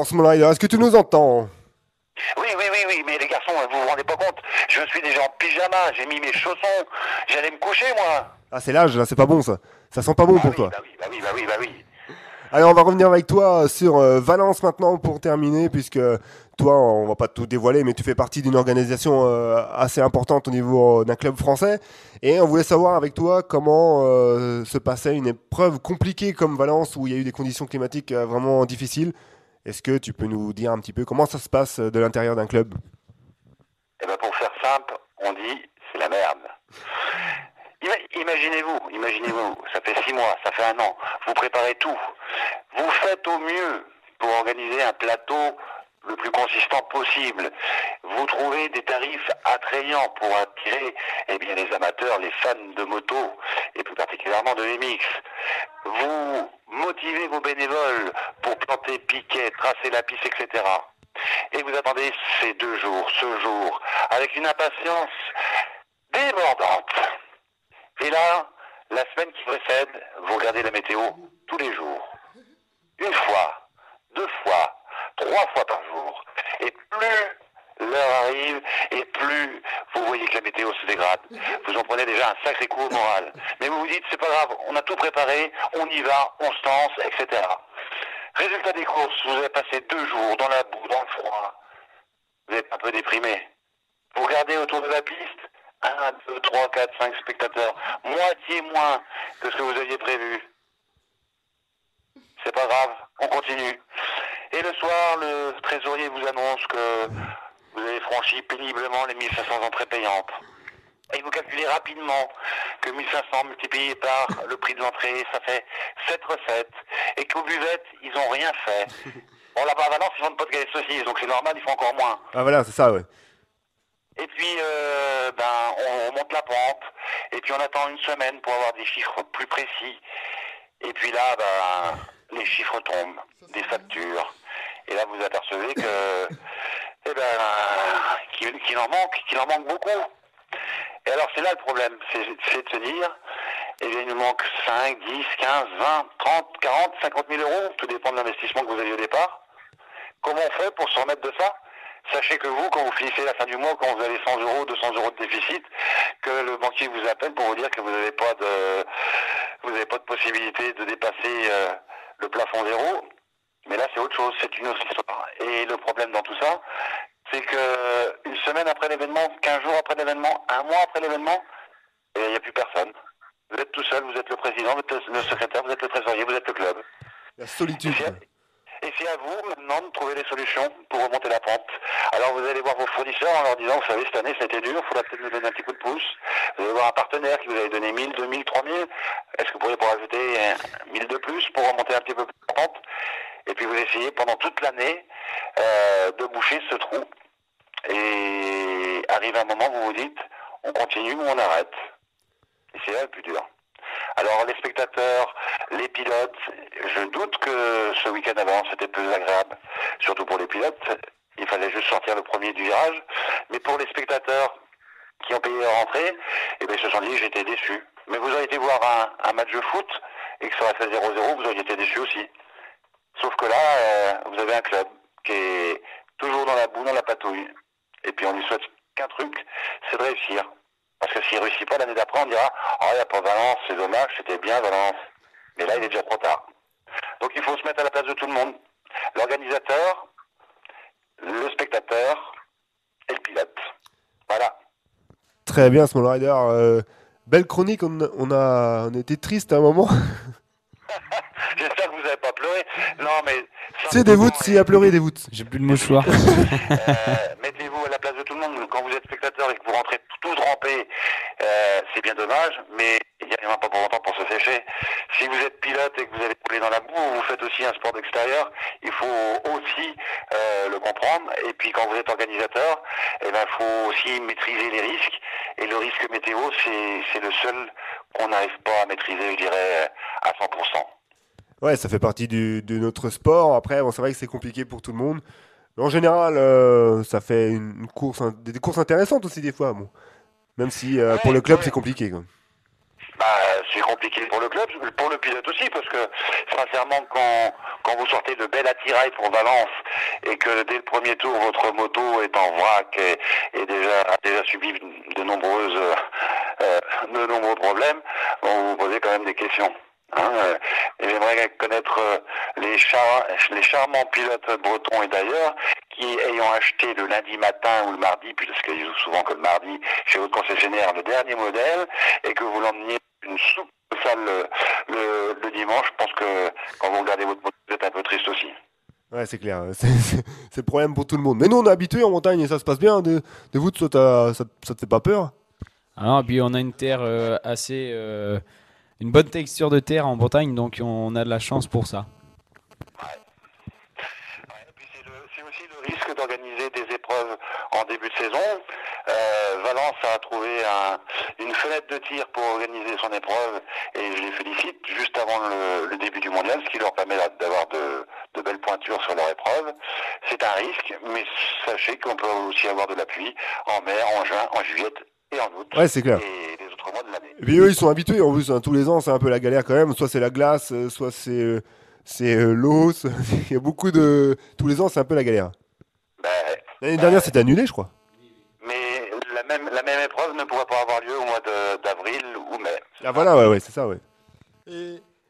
Small Rider, est-ce que tu nous entends? Oui, oui, oui, oui, mais les garçons, vous vous rendez pas compte? Je suis déjà en pyjama, j'ai mis mes chaussons, j'allais me coucher, moi. Ah, c'est l'âge, là, c'est pas bon ça. Ça sent pas bon Bah pour oui, toi. bah oui, bah oui, bah oui, bah oui. Allez, on va revenir avec toi sur Valence maintenant pour terminer, puisque toi, on va pas tout dévoiler, mais tu fais partie d'une organisation assez importante au niveau d'un club français. Et on voulait savoir avec toi comment se passait une épreuve compliquée comme Valence, où il y a eu des conditions climatiques vraiment difficiles. Est-ce que tu peux nous dire un petit peu comment ça se passe de l'intérieur d'un club? Eh ben pour faire simple, on dit c'est la merde. Imaginez-vous, ça fait 6 mois, ça fait un an, vous préparez tout, vous faites au mieux pour organiser un plateau le plus consistant possible. Vous trouvez des tarifs attrayants pour attirer eh bien, les amateurs, les fans de moto, et plus particulièrement de MX. Vous motivez vos bénévoles pour planter piquets, tracer la piste, etc. Et vous attendez ces 2 jours, ce jour, avec une impatience débordante. Et là, la semaine qui précède, vous regardez la météo tous les jours. Une fois, 2 fois, 3 fois par jour. Et plus l'heure arrive, et plus vous voyez que la météo se dégrade. Vous en prenez déjà un sacré coup au moral. Mais vous vous dites, c'est pas grave, on a tout préparé, on y va, on se lance, etc. Résultat des courses, vous avez passé 2 jours dans la boue, dans le froid. Vous êtes un peu déprimé. Vous regardez autour de la piste, 1, 2, 3, 4, 5 spectateurs, moitié moins que ce que vous aviez prévu. C'est pas grave, on continue. Et le soir, le trésorier vous annonce que vous avez franchi péniblement les 1500 entrées payantes. Et vous calculez rapidement que 1500 multiplié par le prix de l'entrée, ça fait 7 recettes. Et qu'aux buvettes, ils n'ont rien fait. Bon, là-bas à Valence, ils vendent pas de galets de saucisses, donc c'est normal, ils font encore moins. Ah voilà, c'est ça, ouais. Et puis, on monte la pente, et puis on attend une semaine pour avoir des chiffres plus précis. Et puis là, les chiffres tombent, des factures. Et là, vous apercevez que, qu'il en manque beaucoup. Et alors, c'est là le problème, c'est de se dire, eh bien, il nous manque 5, 10, 15, 20, 30, 40, 50 000 euros, tout dépend de l'investissement que vous aviez au départ. Comment on fait pour se remettre de ça? Sachez que vous, quand vous finissez la fin du mois, quand vous avez 100 euros, 200 euros de déficit, que le banquier vous appelle pour vous dire que vous n'avez pas de possibilité de dépasser le plafond zéro. Mais là, c'est autre chose, c'est une autre histoire. Et le problème dans tout ça, c'est que une semaine après l'événement, 15 jours après l'événement, un mois après l'événement, il n'y a plus personne. Vous êtes tout seul, vous êtes le président, vous êtes le secrétaire, vous êtes le trésorier, vous êtes le club. La solitude. Et c'est à vous maintenant de trouver les solutions pour remonter la pente. Alors vous allez voir vos fournisseurs en leur disant, vous savez, cette année c'était dur, il faudra peut-être nous donner un petit coup de pouce. Vous allez voir un partenaire qui vous avait donné 1000, 2000, 3000. Est-ce que vous pourriez pas rajouter 1000 de plus pour remonter un petit peu plus la pente? Et puis vous essayez pendant toute l'année de boucher ce trou. Et arrive un moment où vous vous dites, on continue ou on arrête. Et c'est là le plus dur. Alors les spectateurs, les pilotes, je doute que ce week-end avant c'était plus agréable, surtout pour les pilotes. Il fallait juste sortir le premier du virage. Mais pour les spectateurs qui ont payé leur entrée, eh bien, ils se sont dit j'étais déçu. Mais vous auriez été voir un match de foot et que ça aurait fait 0-0, vous auriez été déçu aussi. Sauf que là, vous avez un club qui est toujours dans la boue, dans la patouille. Et puis on lui souhaite qu'un truc, c'est de réussir. Parce que s'il ne réussit pas l'année d'après, on dira « Ah, il n'y a pas Valence, c'est dommage, c'était bien Valence. » Mais là, il est déjà trop tard. Donc il faut se mettre à la place de tout le monde. L'organisateur, le spectateur et le pilote. Voilà. Très bien, Small Rider. Belle chronique, on était triste à un moment. J'espère que vous n'avez pas pleuré. Non, mais... C'est des voûtes, s'il a pleuré des voûtes. J'ai plus de mouchoir. Mettez-vous à la place de tout le monde. Quand vous êtes spectateur et que vous rentrez tout trempé, c'est bien dommage, mais il n'y en a pas pour longtemps pour se sécher. Si vous êtes pilote et que vous allez couler dans la boue, vous faites aussi un sport d'extérieur, il faut aussi le comprendre. Et puis quand vous êtes organisateur, il faut aussi maîtriser les risques. Et le risque météo, c'est le seul qu'on n'arrive pas à maîtriser, je dirais, à 100%. Ouais, ça fait partie de notre sport. Après, bon, c'est vrai que c'est compliqué pour tout le monde. Mais en général, ça fait une course, des courses intéressantes aussi des fois. Bon. Même si pour le club, c'est compliqué, quoi. Bah, c'est compliqué pour le club, pour le pilote aussi, parce que sincèrement, quand vous sortez de bel attirail pour Valence et que dès le premier tour votre moto est en vrac et a déjà subi de nombreux problèmes, on vous posez quand même des questions. Et j'aimerais connaître les charmants pilotes bretons et d'ailleurs qui, ayant acheté le lundi matin ou le mardi, puisqu'ils jouent souvent que le mardi chez votre concessionnaire, le dernier modèle, et que vous l'emmeniez une soupe salle le dimanche, je pense que quand vous regardez votre moto, vous êtes un peu triste aussi. Ouais, c'est clair. C'est le problème pour tout le monde. Mais nous, on est habitués en montagne et ça se passe bien. De vous, ça te fait pas peur? Alors, puis on a une terre une bonne texture de terre en Bretagne, donc on a de la chance pour ça. Et puis c'est aussi le risque d'organiser des épreuves en début de saison. Valence a trouvé une fenêtre de tir pour organiser son épreuve et je les félicite juste avant le début du mondial, ce qui leur permet d'avoir de belles pointures sur leur épreuve. C'est un risque, mais sachez qu'on peut aussi avoir de la pluie en mai, en juin, en juillet et en août. Ouais, c'est clair. Et les autres mois de l'année. Et puis eux, ils sont habitués en plus. Tous les ans, c'est un peu la galère quand même. Soit c'est la glace, soit c'est l'eau. Il y a beaucoup de. Tous les ans, c'est un peu la galère. L'année dernière, c'était annulé, je crois. Mais la même épreuve ne pourrait pas avoir lieu au mois d'avril ou mai. Ah voilà, ouais, c'est ça, ouais.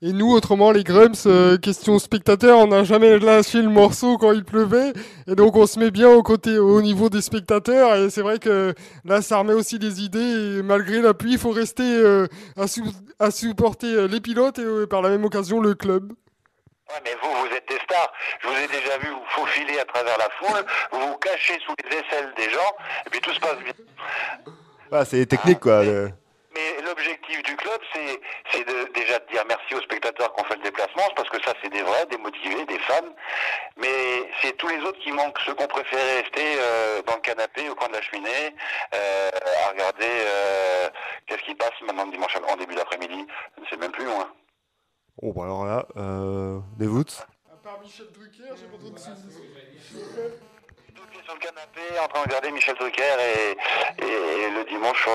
Et nous, autrement, les Grumps, question spectateurs, on n'a jamais lâché le morceau quand il pleuvait. Et donc, on se met bien au niveau des spectateurs. Et c'est vrai que là, ça remet aussi des idées. Et malgré la pluie, il faut rester à supporter les pilotes et par la même occasion le club. Ouais, mais vous êtes des stars. Je vous ai déjà vu vous faufiler à travers la foule, vous vous cachez sous les aisselles des gens, et puis tout se passe bien. Ah, c'est technique, quoi. Mais l'objectif du club, c'est déjà de dire merci aux spectateurs qui ont fait le déplacement, parce que ça, c'est des vrais, des motivés, des fans. Mais c'est tous les autres qui manquent, ceux qui ont préféré rester dans le canapé, au coin de la cheminée, à regarder qu'est-ce qui passe maintenant le dimanche en début d'après-midi. C'est même plus loin. Oh, bah alors là, des voûtes. À part Michel Drucker, j'ai pas trop de souvenirs. Sur le canapé, en train de regarder Michel Drucker et le dimanche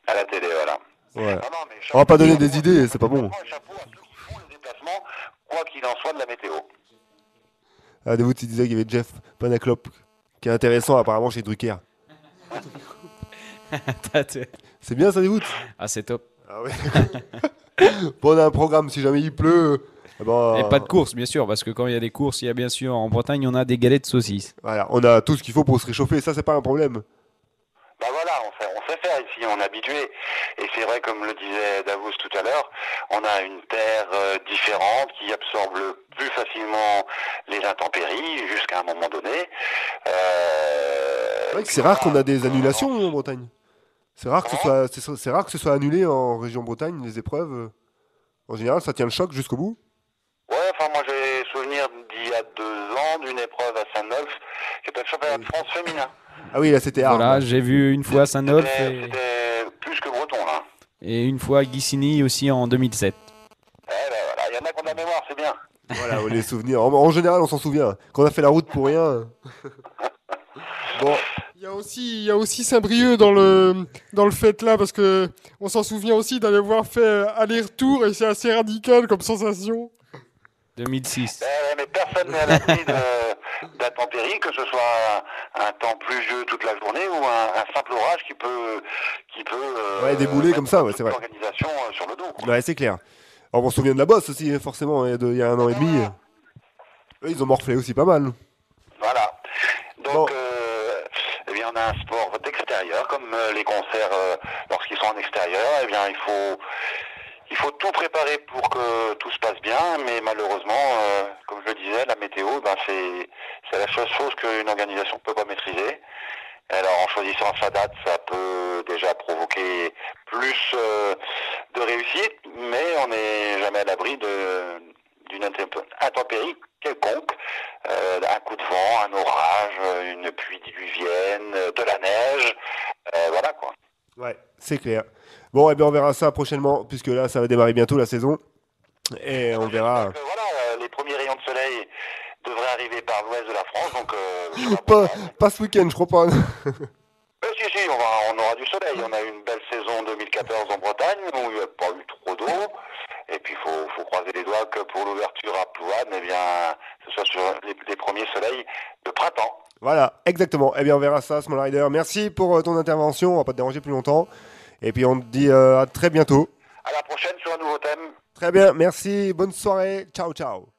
à la télé, voilà. Ouais. Non, mais On va pas donner des idées, c'est pas bon. Chapeau à ceux qui font les déplacements, quoi qu'il en soit de la météo. Ah, des voûtes, il disait qu'il y avait Jeff Panaclop, qui est intéressant apparemment chez Drucker. C'est bien ça, des voûtes? Ah, c'est top. Ah ouais. Bon, on a un programme, si jamais il pleut. Et pas de course, bien sûr, parce que quand il y a des courses, il y a bien sûr, en Bretagne, on a des galettes de saucisses. Voilà, on a tout ce qu'il faut pour se réchauffer, ça c'est pas un problème. Bah voilà, on sait faire ici, on est habitué. Et c'est vrai, comme le disait Davos tout à l'heure, on a une terre différente qui absorbe plus facilement les intempéries jusqu'à un moment donné. C'est vrai que c'est rare qu'on a des annulations en Bretagne. C'est rare que ce soit annulé en région Bretagne, les épreuves. En général, ça tient le choc jusqu'au bout. Ouais, enfin moi j'ai souvenir d'il y a 2 ans d'une épreuve à Saint-Nolf qui était le championnat de France féminin. Ah oui, là c'était hard. Voilà, j'ai vu une fois Saint-Nolf C'était plus que breton là. et une fois Ghissigny aussi en 2007. Ben voilà, il y en a qui ont de la mémoire, c'est bien. Voilà, les souvenirs. En général, on s'en souvient. Quand on a fait la route pour rien. Bon. Il y a aussi Saint-Brieuc dans le fait là, parce que on s'en souvient aussi d'aller voir faire aller-retour et c'est assez radical comme sensation. 2006. Mais personne n'est à l'abri d'intempéries, que ce soit un temps pluvieux toute la journée ou un simple orage qui peut débouler comme ça, ouais, c'est vrai. L'organisation sur le dos. Ouais, c'est clair. Alors, on se souvient de la bosse aussi, forcément, il y a 1 an et demi. Eux, ils ont morflé aussi pas mal. Voilà. Donc, bon. Eh bien, on a un sport d'extérieur, comme les concerts lorsqu'ils sont en extérieur. Eh bien, il faut tout préparer pour que tout se passe bien, mais malheureusement, comme je le disais, la météo, c'est la seule chose qu'une organisation ne peut pas maîtriser. Alors, en choisissant sa date, ça peut déjà provoquer plus de réussite, mais on n'est jamais à l'abri d'une intempérie quelconque, un coup de vent, un orage, une pluie diluvienne, de la neige, voilà quoi. Ouais, c'est clair. Bon, et bien on verra ça prochainement, puisque là ça va démarrer bientôt la saison, et on verra. Voilà, les premiers rayons de soleil devraient arriver par l'ouest de la France, donc. Pas ce week-end, je crois pas. Si, on aura du soleil. On a eu une belle saison 2014 14 en Bretagne, où il n'y a pas eu trop d'eau. Et puis il faut croiser les doigts que pour l'ouverture à Plouane, eh bien, ce soit sur les premiers soleils de printemps. Voilà, exactement. Eh bien, on verra ça, Small Rider. Merci pour ton intervention. On va pas te déranger plus longtemps. Et puis, on te dit à très bientôt. À la prochaine sur un nouveau thème. Très bien, merci. Bonne soirée. Ciao, ciao.